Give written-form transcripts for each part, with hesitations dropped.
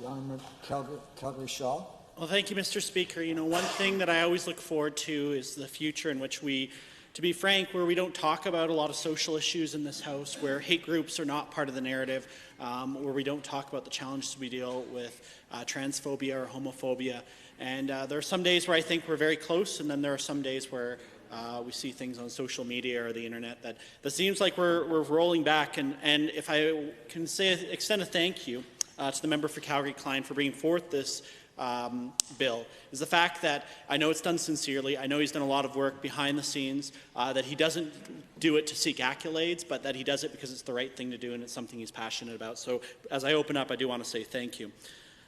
Calgary Shaw. Well, thank you, Mr. Speaker. You know, one thing that I always look forward to is the future in which we, to be frank, where we don't talk about a lot of social issues in this House, where hate groups are not part of the narrative, where we don't talk about the challenges we deal with transphobia or homophobia. And there are some days where I think we're very close, and then there are some days where we see things on social media or the internet that seems like we're rolling back. And if I can extend a thank you to the member for Calgary-Klein for bringing forth this bill, is the fact that I know it's done sincerely. I know he's done a lot of work behind the scenes, that he doesn't do it to seek accolades, but that he does it because it's the right thing to do and it's something he's passionate about. So as I open up, I do want to say thank you.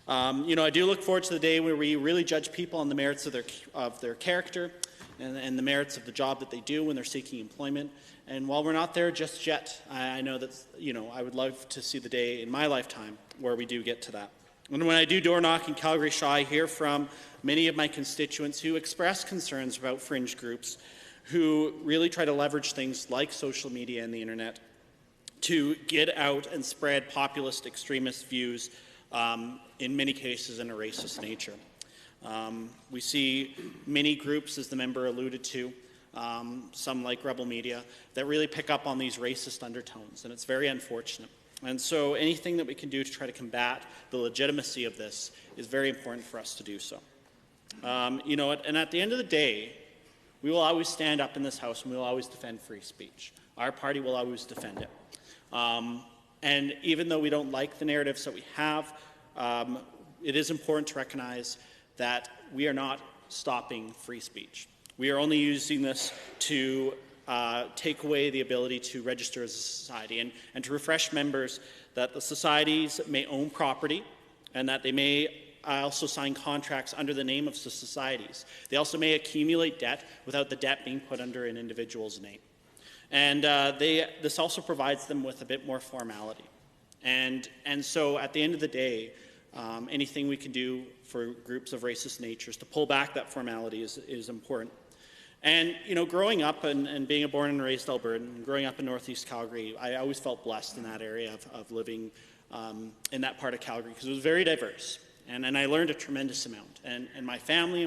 You know, I do look forward to the day where we really judge people on the merits of their character and the merits of the job that they do when they're seeking employment. And while we're not there just yet, I know that, you know, I would love to see the day in my lifetime where we do get to that. And when I do door knock in Calgary Shaw, I hear from many of my constituents who express concerns about fringe groups who really try to leverage things like social media and the internet to get out and spread populist extremist views, in many cases in a racist nature. We see many groups, as the member alluded to, some like Rebel Media, that really pick up on these racist undertones, and it's very unfortunate. And so anything that we can do to try to combat the legitimacy of this is very important for us to do so. You know, and at the end of the day, we will always stand up in this House and we will always defend free speech. Our party will always defend it. And even though we don't like the narratives that we have, it is important to recognize that we are not stopping free speech. We are only using this to take away the ability to register as a society and to refresh members that the societies may own property and that they may also sign contracts under the name of the societies. They also may accumulate debt without the debt being put under an individual's name. And this also provides them with a bit more formality. And so at the end of the day, anything we can do for groups of racist natures to pull back that formality is important. And, you know, growing up and being a born and raised Albertan, and growing up in Northeast Calgary, I always felt blessed in that area of living in that part of Calgary because it was very diverse. And I learned a tremendous amount. And my family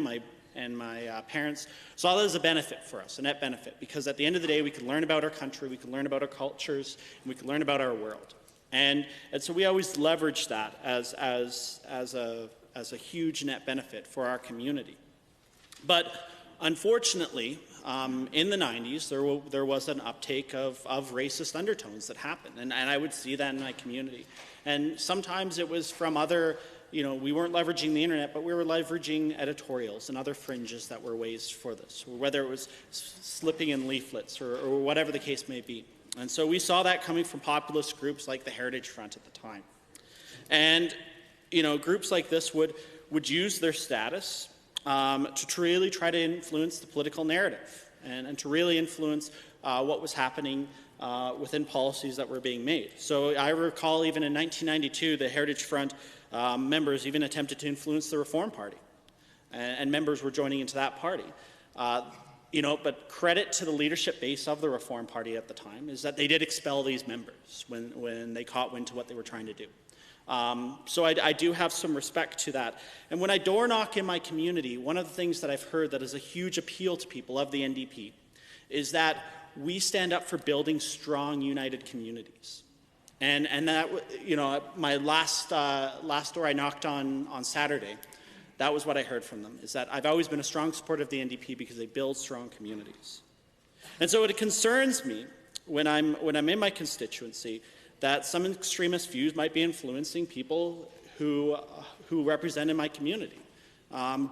and my parents saw that as a benefit for us, a net benefit, because at the end of the day, we could learn about our country, we could learn about our cultures, and we could learn about our world. And so we always leveraged that as a huge net benefit for our community. But unfortunately, in the 90s, there was an uptake of racist undertones that happened, and I would see that in my community. And sometimes it was from other, you know, we weren't leveraging the internet, but we were leveraging editorials and other fringes that were ways for this, whether it was slipping in leaflets or whatever the case may be. And so we saw that coming from populist groups like the Heritage Front at the time. And, you know, groups like this would use their status to really try to influence the political narrative and to really influence what was happening within policies that were being made. So I recall even in 1992, the Heritage Front members even attempted to influence the Reform Party, and members were joining into that party. You know, but credit to the leadership base of the Reform Party at the time is that they did expel these members when they caught wind to what they were trying to do. So I do have some respect to that. And when I door knock in my community, one of the things that I've heard that is a huge appeal to people of the NDP is that we stand up for building strong, united communities. And that, you know, my last door I knocked on Saturday, that was what I heard from them, is that I've always been a strong supporter of the NDP because they build strong communities. And so it concerns me when I'm in my constituency that some extremist views might be influencing people who represent in my community.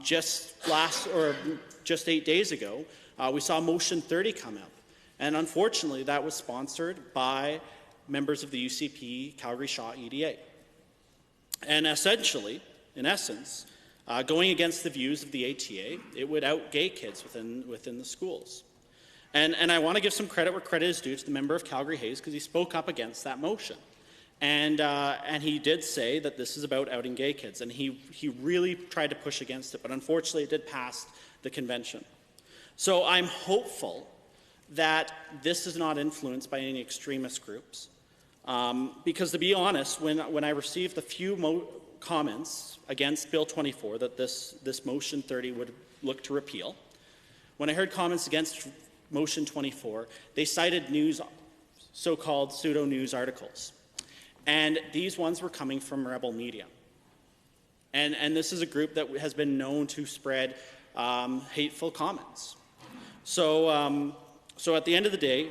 Just 8 days ago, we saw Motion 30 come out. And unfortunately, that was sponsored by members of the UCP Calgary Shaw EDA. And essentially, in essence, going against the views of the ATA, it would out gay kids within the schools. And I want to give some credit where credit is due to the member of Calgary Hayes because he spoke up against that motion. And he did say that this is about outing gay kids, and he really tried to push against it, but unfortunately it did pass the convention. So I'm hopeful that this is not influenced by any extremist groups. Because to be honest, when I received the few comments against Bill 24, that this Motion 30 would look to repeal, when I heard comments against Motion 24, they cited so-called pseudo-news articles. And these ones were coming from rebel media. And this is a group that has been known to spread hateful comments. So, so at the end of the day,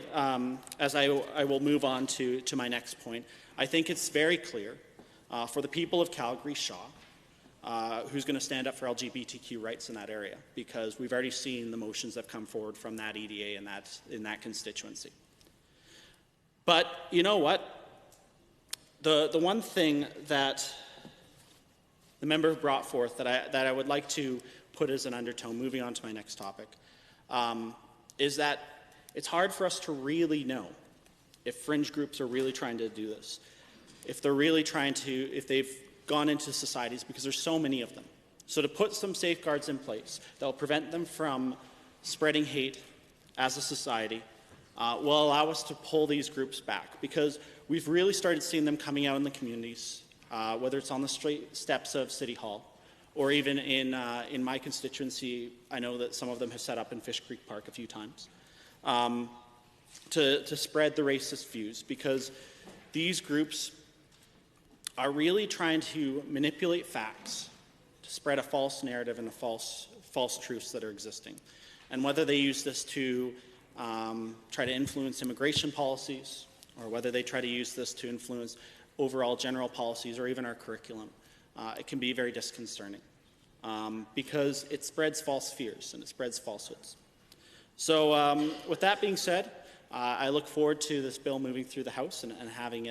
as I will move on to my next point, I think it's very clear for the people of Calgary Shaw who's going to stand up for LGBTQ rights in that area, because we've already seen the motions that have come forward from that EDA and in that constituency. But you know what? The one thing that the member brought forth that I would like to put as an undertone, moving on to my next topic, is that it's hard for us to really know if fringe groups are really trying to do this, if they're really trying to, if they've gone into societies, because there's so many of them. So to put some safeguards in place that will prevent them from spreading hate as a society will allow us to pull these groups back, because we've really started seeing them coming out in the communities, whether it's on the steps of City Hall or even in my constituency. I know that some of them have set up in Fish Creek Park a few times to spread the racist views, because these groups are really trying to manipulate facts to spread a false narrative and the false truths that are existing. And whether they use this to try to influence immigration policies, or whether they try to use this to influence overall general policies or even our curriculum, it can be very disconcerting because it spreads false fears and it spreads falsehoods. So with that being said, I look forward to this bill moving through the House and having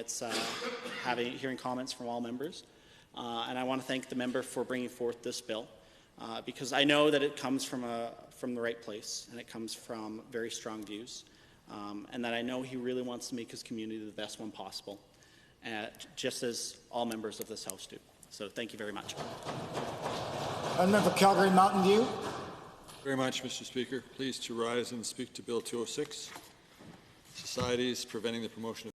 hearing comments from all members. And I want to thank the member for bringing forth this bill, because I know that it comes from the right place and it comes from very strong views, and that I know he really wants to make his community the best one possible, just as all members of this House do. So thank you very much. Member for Calgary Mountain View. Very much, Mr. Speaker. Pleased to rise and speak to Bill 206, Societies Preventing the Promotion of